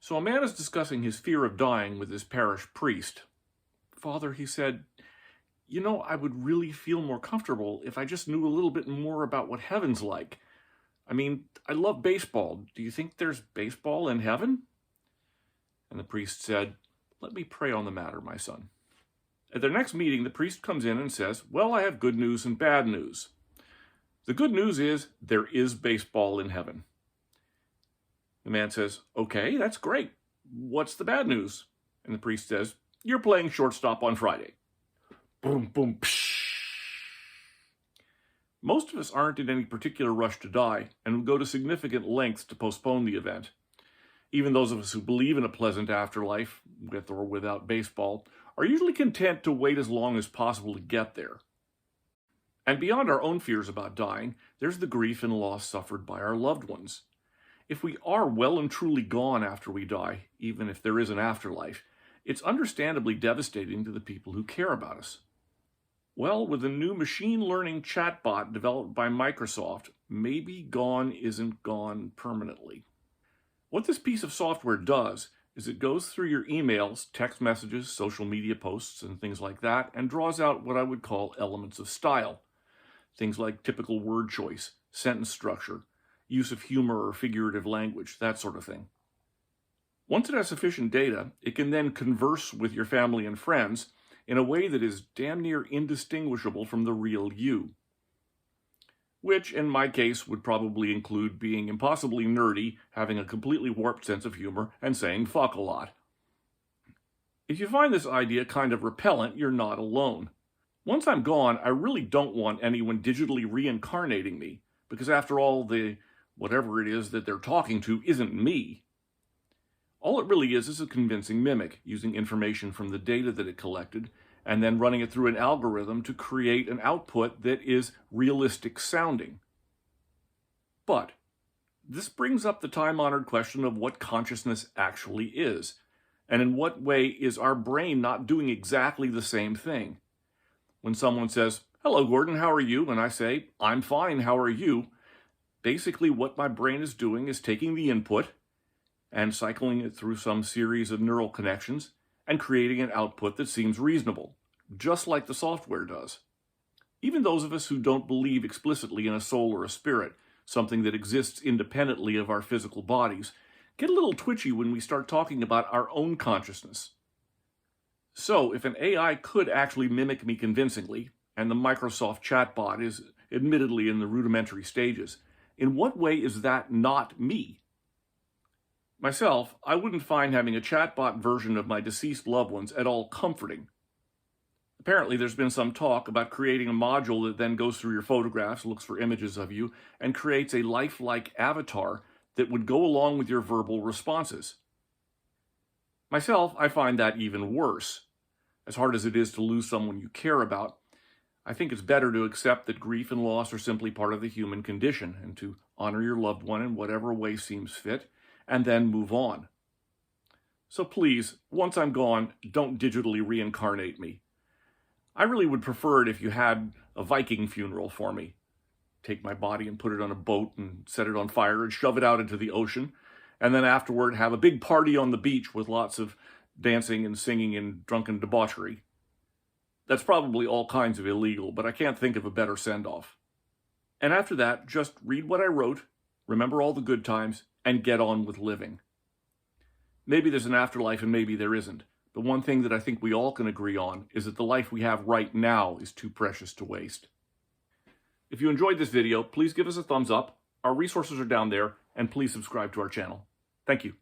So a man is discussing his fear of dying with his parish priest. "Father," he said, I would really feel more comfortable if I just knew a little bit more about what heaven's like. I mean, I love baseball. Do you think there's baseball in heaven?" And the priest said, "Let me pray on the matter, my son." At their next meeting, the priest comes in and says, "Well, I have good news and bad news. The good news is there is baseball in heaven." The man says, "Okay, that's great. What's the bad news?" And the priest says, "You're playing shortstop on Friday." Boom, boom, psh. Most of us aren't in any particular rush to die and would go to significant lengths to postpone the event. Even those of us who believe in a pleasant afterlife, with or without baseball, are usually content to wait as long as possible to get there. And beyond our own fears about dying, there's the grief and loss suffered by our loved ones. If we are well and truly gone after we die, even if there is an afterlife, it's understandably devastating to the people who care about us. Well, with a new machine learning chatbot developed by Microsoft, maybe gone isn't gone permanently. What this piece of software does is it goes through your emails, text messages, social media posts, and things like that, and draws out what I would call elements of style. Things like typical word choice, sentence structure, use of humor or figurative language, that sort of thing. Once it has sufficient data, it can then converse with your family and friends in a way that is damn near indistinguishable from the real you. Which, in my case, would probably include being impossibly nerdy, having a completely warped sense of humor, and saying fuck a lot. If you find this idea kind of repellent, you're not alone. Once I'm gone, I really don't want anyone digitally reincarnating me, because after all, whatever it is that they're talking to isn't me. All it really is a convincing mimic, using information from the data that it collected, and then running it through an algorithm to create an output that is realistic sounding. But this brings up the time-honored question of what consciousness actually is, and in what way is our brain not doing exactly the same thing? When someone says, "Hello, Gordon, how are you?" and I say, "I'm fine, how are you?" basically what my brain is doing is taking the input and cycling it through some series of neural connections and creating an output that seems reasonable, just like the software does. Even those of us who don't believe explicitly in a soul or a spirit, something that exists independently of our physical bodies, get a little twitchy when we start talking about our own consciousness. So, if an AI could actually mimic me convincingly, and the Microsoft chatbot is admittedly in the rudimentary stages, in what way is that not me? Myself, I wouldn't find having a chatbot version of my deceased loved ones at all comforting. Apparently, there's been some talk about creating a module that then goes through your photographs, looks for images of you, and creates a lifelike avatar that would go along with your verbal responses. Myself, I find that even worse. As hard as it is to lose someone you care about, I think it's better to accept that grief and loss are simply part of the human condition, and to honor your loved one in whatever way seems fit, and then move on. So please, once I'm gone, don't digitally reincarnate me. I really would prefer it if you had a Viking funeral for me. Take my body and put it on a boat and set it on fire and shove it out into the ocean, and then afterward have a big party on the beach with lots of dancing and singing and drunken debauchery. That's probably all kinds of illegal, but I can't think of a better send-off. And after that, just read what I wrote, remember all the good times, and get on with living. Maybe there's an afterlife and maybe there isn't, but one thing that I think we all can agree on is that the life we have right now is too precious to waste. If you enjoyed this video, please give us a thumbs up, our resources are down there, and please subscribe to our channel. Thank you.